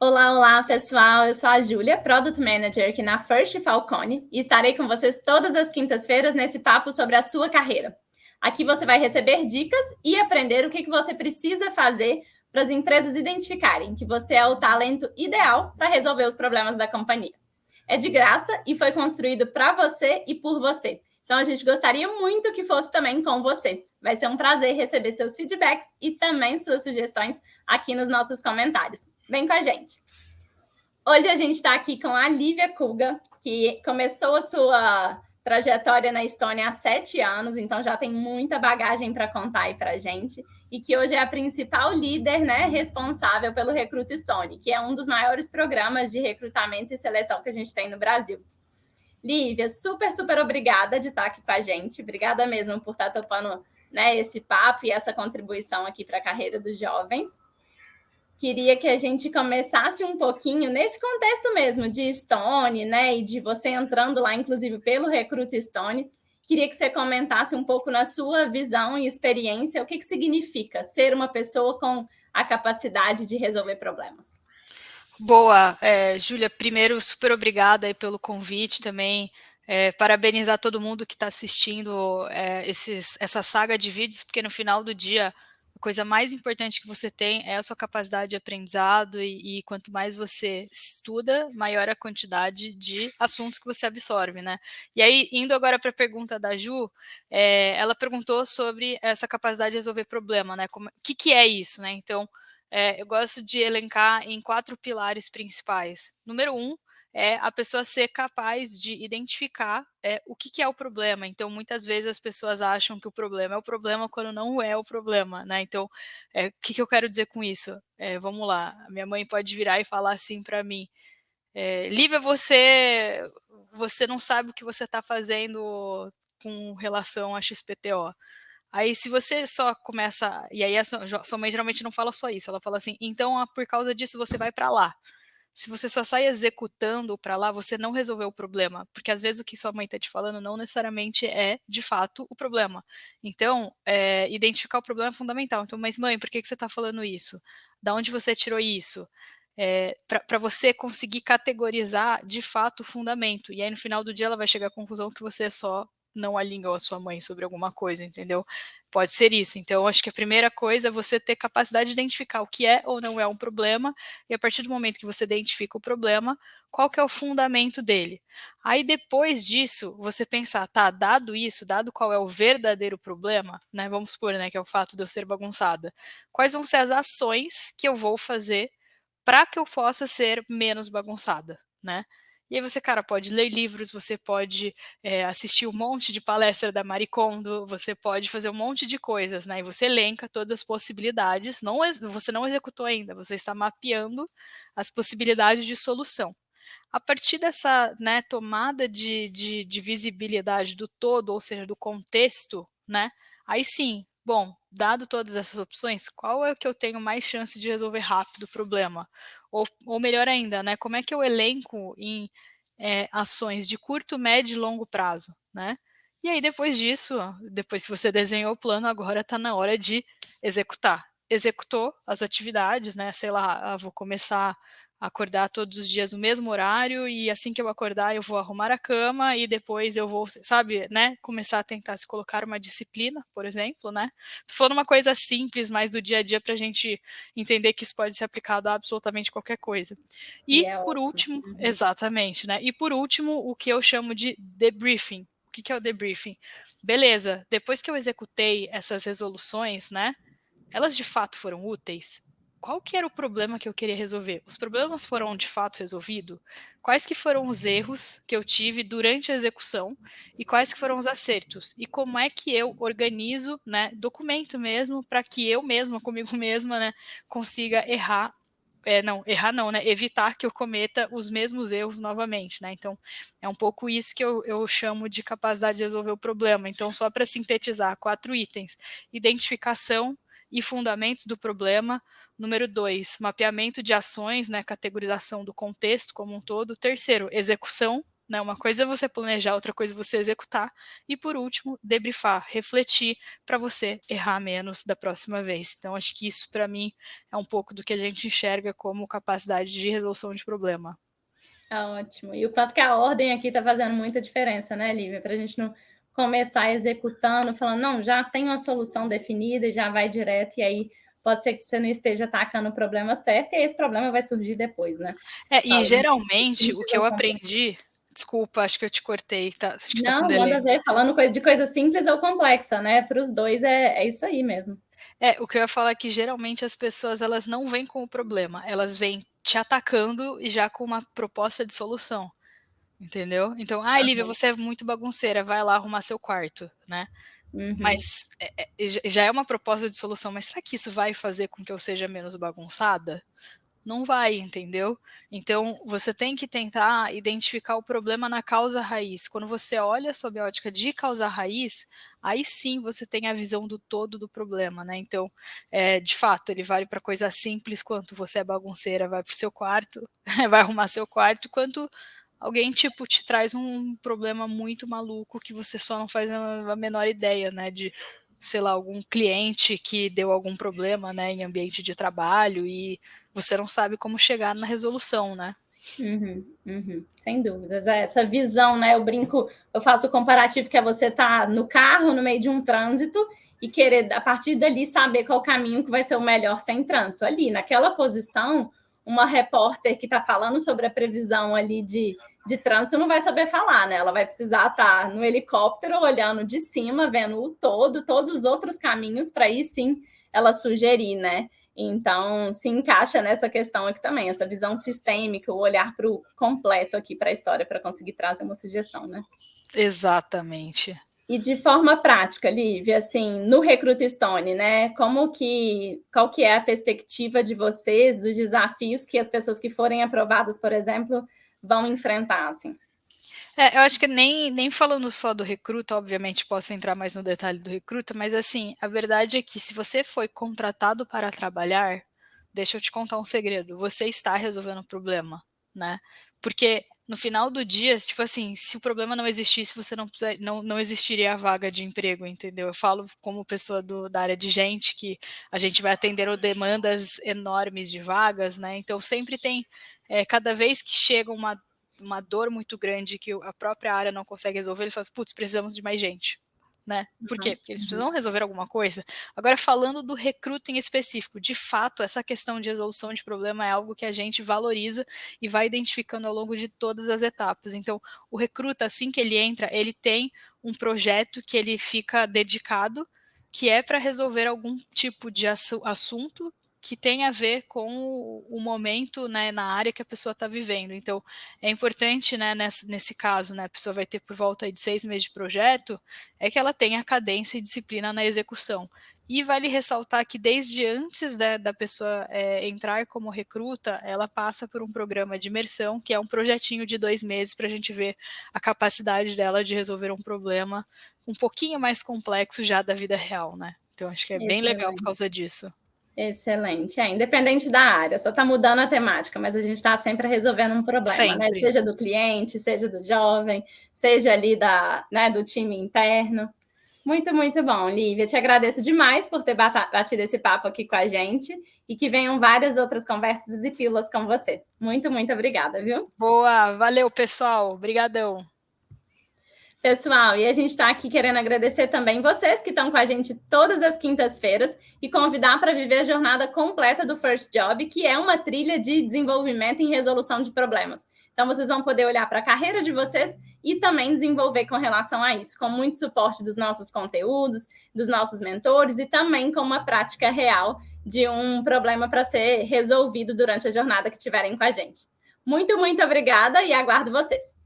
Olá, olá, pessoal. Eu sou a Júlia, Product Manager aqui na First Falcone e estarei com vocês todas as quintas-feiras nesse papo sobre a sua carreira. Aqui você vai receber dicas e aprender o que você precisa fazer para as empresas identificarem que você é o talento ideal para resolver os problemas da companhia. É de graça e foi construído para você e por você. Então, a gente gostaria muito que fosse também com você. Vai ser um prazer receber seus feedbacks e também suas sugestões aqui nos nossos comentários. Vem com a gente! Hoje a gente está aqui com a Lívia Kuga, que começou a sua trajetória na Estônia há 7 anos, então já tem muita bagagem para contar aí para a gente, e que hoje é a principal líder, né, responsável pelo Recruta Estônia, que é um dos maiores programas de recrutamento e seleção que a gente tem no Brasil. Lívia, super obrigada de estar aqui com a gente, obrigada mesmo por estar topando, né, esse papo e essa contribuição aqui para a carreira dos jovens. Queria que a gente começasse um pouquinho nesse contexto mesmo de Stone, né, e de você entrando lá, inclusive, pelo Recruta Stone. Queria que você comentasse um pouco na sua visão e experiência o que significa ser uma pessoa com a capacidade de resolver problemas. Boa, Júlia, primeiro, super obrigada aí pelo convite também, parabenizar todo mundo que está assistindo essa saga de vídeos, porque no final do dia, a coisa mais importante que você tem é a sua capacidade de aprendizado e quanto mais você estuda, maior a quantidade de assuntos que você absorve, né? E aí, indo agora para a pergunta da Ju, ela perguntou sobre essa capacidade de resolver problema, né? O que é isso, né? Então, eu gosto de elencar em 4 pilares principais. Número 1 é a pessoa ser capaz de identificar o que é o problema. Então, muitas vezes as pessoas acham que o problema é o problema quando não é o problema, né? Então, o que eu quero dizer com isso? Vamos lá, a minha mãe pode virar e falar assim para mim, Lívia, você não sabe o que você está fazendo com relação a XPTO. Aí, se você só começa. E aí, a sua mãe geralmente não fala só isso, ela fala assim: então, por causa disso, você vai para lá. Se você só sai executando para lá, você não resolveu o problema. Porque às vezes o que sua mãe está te falando não necessariamente é, de fato, o problema. Então, identificar o problema é fundamental. Então, mas mãe, por que você está falando isso? Da onde você tirou isso? Para você conseguir categorizar de fato o fundamento. E aí, no final do dia, ela vai chegar à conclusão que você só não alinhou a sua mãe sobre alguma coisa, entendeu? Pode ser isso. Então, acho que a primeira coisa é você ter capacidade de identificar o que é ou não é um problema, e a partir do momento que você identifica o problema, qual que é o fundamento dele. Aí, depois disso, você pensar, tá, dado isso, dado qual é o verdadeiro problema, né, vamos supor, né, que é o fato de eu ser bagunçada, quais vão ser as ações que eu vou fazer para que eu possa ser menos bagunçada, né? E aí você, cara, pode ler livros, você pode assistir um monte de palestra da Marie Kondo, você pode fazer um monte de coisas, né? E você elenca todas as possibilidades, você não executou ainda, você está mapeando as possibilidades de solução. A partir dessa, né, tomada de visibilidade do todo, ou seja, do contexto, né? Aí sim, bom, dado todas essas opções, qual é o que eu tenho mais chance de resolver rápido o problema? Ou melhor ainda, né, como é que eu elenco em ações de curto, médio e longo prazo, né? E aí, depois disso, depois que você desenhou o plano, agora está na hora de executar. Executou as atividades, né? Sei lá, vou começar a acordar todos os dias no mesmo horário e assim que eu acordar eu vou arrumar a cama e depois eu vou, sabe, né, começar a tentar se colocar uma disciplina, por exemplo, né? Tô falando uma coisa simples, mais do dia a dia para a gente entender que isso pode ser aplicado a absolutamente qualquer coisa. E E é por ótimo. último, exatamente, né? E por último, o que eu chamo de debriefing. O que é o debriefing? Beleza, depois que eu executei essas resoluções, né? Elas de fato foram úteis? Qual que era o problema que eu queria resolver? Os problemas foram de fato resolvidos? Quais que foram os erros que eu tive durante a execução e quais que foram os acertos? E como é que eu organizo, né, documento mesmo, para que eu mesma, comigo mesma, né, consiga errar errar não, né? Evitar que eu cometa os mesmos erros novamente, né? Então, é um pouco isso que eu chamo de capacidade de resolver o problema. Então, só para sintetizar, 4 itens: identificação e fundamentos do problema. Número 2, mapeamento de ações, né? Categorização do contexto como um todo. Terceiro, execução, né? Uma coisa é você planejar, outra coisa é você executar. E por último, debriefar, refletir para você errar menos da próxima vez. Então, acho que isso, para mim, é um pouco do que a gente enxerga como capacidade de resolução de problema. Ótimo. E o quanto que a ordem aqui está fazendo muita diferença, né, Lívia? Para a gente não começar executando, falando, não, já tem uma solução definida e já vai direto, e aí pode ser que você não esteja atacando o problema certo, e aí esse problema vai surgir depois, né? E geralmente o que eu aprendi... Desculpa, acho que eu te cortei, tá? Acho que tá com delay. Não, manda ver, falando de coisa simples ou complexa, né? Para os dois é isso aí mesmo. O que eu ia falar é que geralmente as pessoas elas não vêm com o problema, elas vêm te atacando e já com uma proposta de solução, entendeu? Então, Lívia, você é muito bagunceira, vai lá arrumar seu quarto, né? Uhum. Mas já é uma proposta de solução, mas será que isso vai fazer com que eu seja menos bagunçada? Não vai, entendeu? Então, você tem que tentar identificar o problema na causa raiz. Quando você olha sob a ótica de causa raiz, aí sim você tem a visão do todo do problema, né? Então, de fato, ele vale para coisas simples, quanto você é bagunceira, vai para o seu quarto, vai arrumar seu quarto, quanto alguém, tipo, te traz um problema muito maluco que você só não faz a menor ideia, né? De, sei lá, algum cliente que deu algum problema, né, em ambiente de trabalho e você não sabe como chegar na resolução, né? Sem dúvidas. Essa visão, né? Eu faço o comparativo que é você estar no carro, no meio de um trânsito, e querer, a partir dali, saber qual caminho que vai ser o melhor sem trânsito. Ali, naquela posição, uma repórter que está falando sobre a previsão ali de trânsito não vai saber falar, né? Ela vai precisar estar no helicóptero, olhando de cima, vendo o todo, todos os outros caminhos, para aí sim ela sugerir, né? Então, se encaixa nessa questão aqui também, essa visão sistêmica, o olhar para o completo aqui para a história, para conseguir trazer uma sugestão, né? Exatamente. E de forma prática, Lívia, assim, no Recruta Stone, né? Qual que é a perspectiva de vocês, dos desafios que as pessoas que forem aprovadas, por exemplo, vão enfrentar, assim? Eu acho que nem falando só do Recruta, obviamente posso entrar mais no detalhe do Recruta, mas assim, a verdade é que se você foi contratado para trabalhar, deixa eu te contar um segredo, você está resolvendo o problema, né? Porque no final do dia, tipo assim, se o problema não existisse, você não existiria a vaga de emprego, entendeu? Eu falo como pessoa da área de gente, que a gente vai atendendo demandas enormes de vagas, né? Então sempre tem, cada vez que chega uma dor muito grande que a própria área não consegue resolver, eles falam, putz, precisamos de mais gente, né? Por quê? Porque eles precisam resolver alguma coisa. Agora, falando do Recruta em específico, de fato, essa questão de resolução de problema é algo que a gente valoriza e vai identificando ao longo de todas as etapas. Então, o Recruta, assim que ele entra, ele tem um projeto que ele fica dedicado, que é para resolver algum tipo de assunto que tem a ver com o momento, né, na área que a pessoa está vivendo. Então, é importante, né, nesse caso, né, a pessoa vai ter por volta de 6 meses de projeto, é que ela tenha cadência e disciplina na execução. E vale ressaltar que desde antes da pessoa entrar como recruta, ela passa por um programa de imersão, que é um projetinho de 2 meses para a gente ver a capacidade dela de resolver um problema um pouquinho mais complexo já da vida real, né? Então, acho que é bem legal por causa disso. Excelente. Independente da área, só está mudando a temática, mas a gente está sempre resolvendo um problema, né? Seja do cliente, seja do jovem, seja ali do time interno. Muito, muito bom, Lívia. Te agradeço demais por ter batido esse papo aqui com a gente e que venham várias outras conversas e pílulas com você. Muito, muito obrigada, viu? Boa, valeu, pessoal. Obrigadão. Pessoal, e a gente está aqui querendo agradecer também vocês que estão com a gente todas as quintas-feiras e convidar para viver a jornada completa do First Job, que é uma trilha de desenvolvimento em resolução de problemas. Então, vocês vão poder olhar para a carreira de vocês e também desenvolver com relação a isso, com muito suporte dos nossos conteúdos, dos nossos mentores e também com uma prática real de um problema para ser resolvido durante a jornada que tiverem com a gente. Muito, muito obrigada e aguardo vocês.